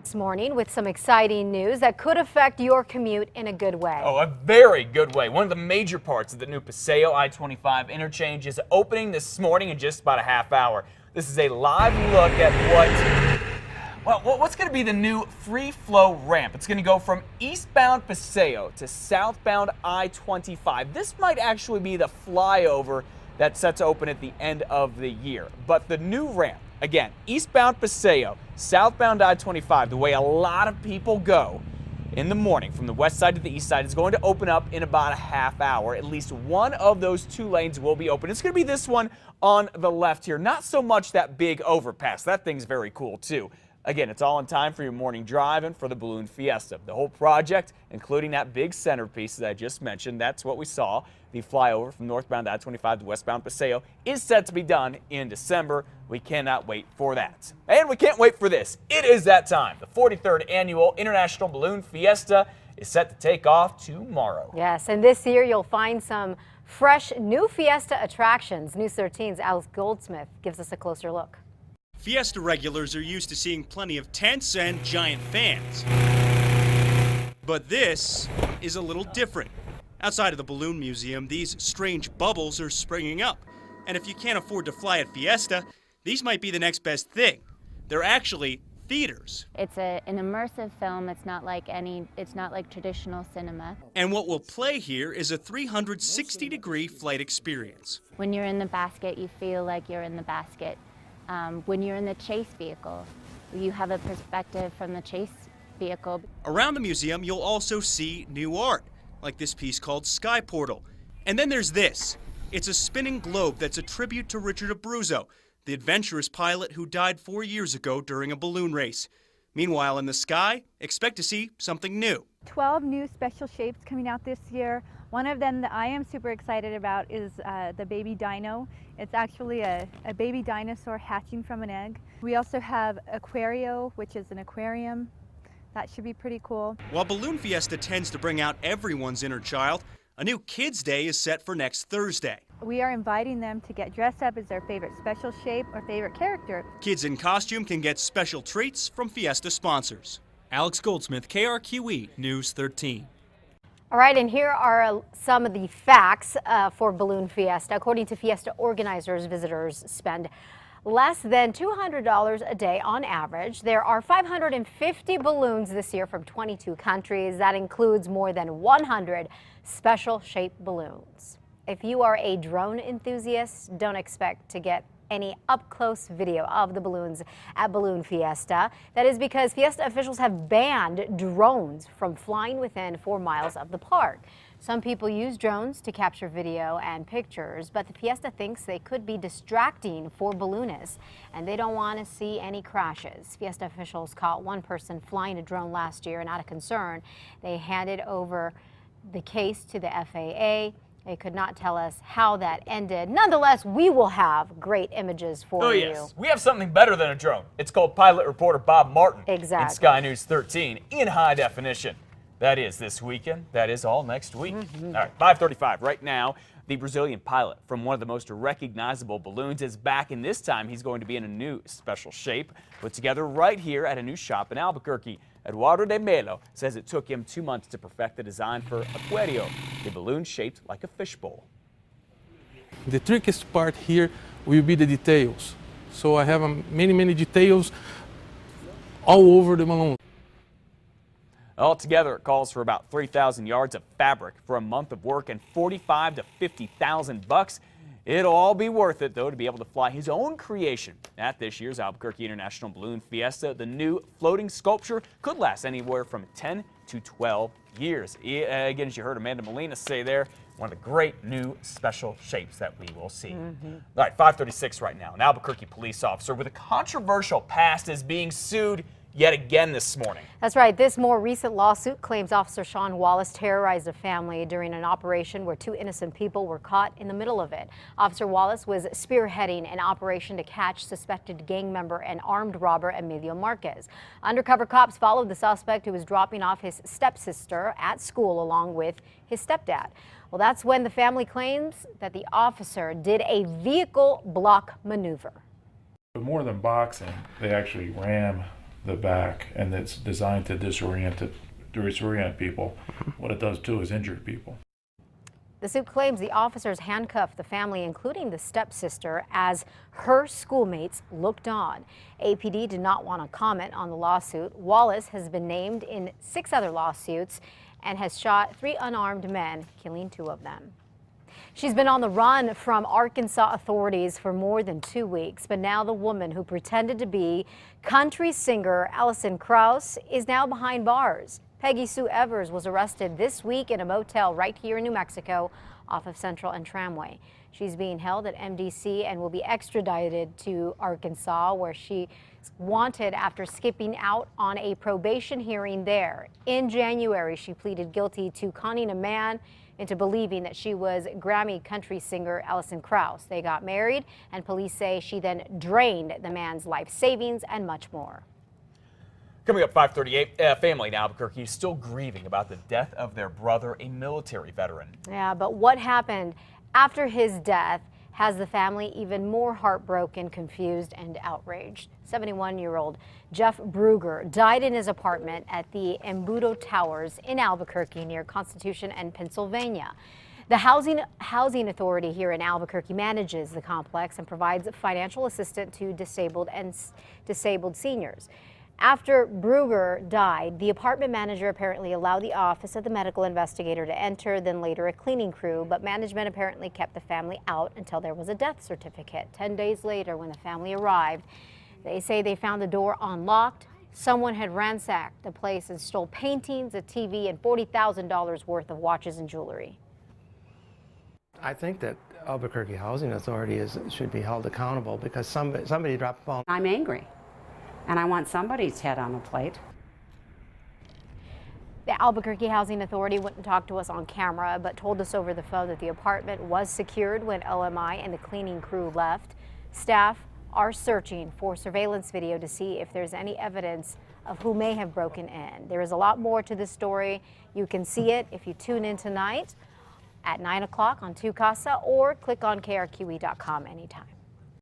This morning with some exciting news that could affect your commute in a good way. Oh, a very good way. One of the major parts of the new Paseo I-25 interchange is opening this morning in just about a half hour. This is a live look at what's going to be the new free flow ramp. It's going to go from eastbound Paseo to southbound I-25. This might actually be the flyover that's set to open at the end of the year. But the new ramp, again, eastbound Paseo, southbound I-25, the way a lot of people go in the morning from the west side to the east side, is going to open up in about a half hour. At least one of those two lanes will be open. It's going to be this one on the left here. Not so much that big overpass. That thing's very cool too. Again, it's all in time for your morning drive and for the Balloon Fiesta. The whole project, including that big centerpiece that I just mentioned, that's what we saw. The flyover from northbound I-25 to westbound Paseo is set to be done in December. We cannot wait for that. And we can't wait for this. It is that time. The 43rd Annual International Balloon Fiesta is set to take off tomorrow. Yes, and this year you'll find some fresh new Fiesta attractions. News 13's Alex Goldsmith gives us a closer look. Fiesta regulars are used to seeing plenty of tents and giant fans. But this is a little different. Outside of the Balloon Museum, these strange bubbles are springing up. And if you can't afford to fly at Fiesta, these might be the next best thing. They're actually theaters. It's an immersive film. It's not like traditional cinema. And what will play here is a 360-degree flight experience. When you're in the basket, you feel like you're in the basket. When you're in the chase vehicle, you have a perspective from the chase vehicle. Around the museum, you'll also see new art, like this piece called Sky Portal. And then there's this. It's a spinning globe that's a tribute to Richard Abruzzo, the adventurous pilot who died 4 years ago during a balloon race. Meanwhile, in the sky, expect to see something new. 12 new special shapes coming out this year. One of them that I am super excited about is the baby dino. It's actually a baby dinosaur hatching from an egg. We also have Aquario, which is an aquarium. That should be pretty cool. While Balloon Fiesta tends to bring out everyone's inner child, a new Kids Day is set for next Thursday. We are inviting them to get dressed up as their favorite special shape or favorite character. Kids in costume can get special treats from Fiesta sponsors. Alex Goldsmith, KRQE News 13. All right, and here are some of the facts for Balloon Fiesta. According to Fiesta organizers, visitors spend less than $200 a day on average. There are 550 balloons this year from 22 countries. That includes more than 100 special shaped balloons. If you are a drone enthusiast, don't expect to get any up-close video of the balloons at Balloon Fiesta. That is because Fiesta officials have banned drones from flying within 4 miles of the park. Some people use drones to capture video and pictures, but the Fiesta thinks they could be distracting for balloonists, and they don't want to see any crashes. Fiesta officials caught one person flying a drone last year, and out of concern, they handed over the case to the FAA. They could not tell us how that ended. Nonetheless, we will have great images for you. Oh yes, we have something better than a drone. It's called pilot reporter Bob Martin. Exactly. In Sky News 13 in high definition. That is this weekend. That is all next week. All right, 5:35 right now. The Brazilian pilot from one of the most recognizable balloons is back, and this time he's going to be in a new special shape put together right here at a new shop in Albuquerque. Eduardo de Melo says it took him 2 months to perfect the design for Aquario, a balloon shaped like a fishbowl. The trickiest part here will be the details. So I have many details all over the balloon. Altogether, it calls for about 3,000 yards of fabric for a month of work and $45,000 to $50,000. It'll all be worth it, though, to be able to fly his own creation at this year's Albuquerque International Balloon Fiesta. The new floating sculpture could last anywhere from 10 to 12 years. Again, as you heard Amanda Molina say there, one of the great new special shapes that we will see. All right, 5:36 right now. An Albuquerque police officer with a controversial past is being sued yet again this morning. That's right. This more recent lawsuit claims Officer Sean Wallace terrorized a family during an operation where 2 innocent people were caught in the middle of it. Officer Wallace was spearheading an operation to catch suspected gang member and armed robber Emilio Marquez. Undercover cops followed the suspect who was dropping off his stepsister at school along with his stepdad. Well, that's when the family claims that the officer did a vehicle block maneuver. But more than boxing, they actually ram the back, and it's designed to disorient people. What it does too is injure people. The suit claims the officers handcuffed the family, including the stepsister, as her schoolmates looked on. APD did not want to comment on the lawsuit. Wallace has been named in 6 other lawsuits and has shot 3 unarmed men, killing 2 of them. She's been on the run from Arkansas authorities for more than 2 weeks, but now the woman who pretended to be country singer Alison Krauss is now behind bars. Peggy Sue Evers was arrested this week in a motel right here in New Mexico off of Central and Tramway. She's being held at MDC and will be extradited to Arkansas, where she's wanted after skipping out on a probation hearing there. In January, she pleaded guilty to conning a man into believing that she was Grammy country singer Alison Krauss. They got married, and police say she then drained the man's life savings and much more. Coming up 5:38, family in Albuquerque is still grieving about the death of their brother, a military veteran. Yeah, but what happened after his death has the family even more heartbroken, confused, and outraged. 71-year-old Jeff Bruger died in his apartment at the Embudo Towers in Albuquerque near Constitution and Pennsylvania. The housing authority here in Albuquerque manages the complex and provides financial assistance to disabled seniors. After Bruger died, the apartment manager apparently allowed the office of the medical investigator to enter, then later a cleaning crew, but management apparently kept the family out until there was a death certificate. 10 days later, when the family arrived, they say they found the door unlocked. Someone had ransacked the place and stole paintings, a TV, and $40,000 worth of watches and jewelry. I think that Albuquerque Housing Authority should be held accountable because somebody dropped the ball. I'm angry. And I want somebody's head on a plate. The Albuquerque Housing Authority wouldn't talk to us on camera, but told us over the phone that the apartment was secured when LMI and the cleaning crew left. Staff are searching for surveillance video to see if there's any evidence of who may have broken in. There is a lot more to this story. You can see it if you tune in tonight at 9 o'clock on 2 Casa or click on KRQE.com anytime.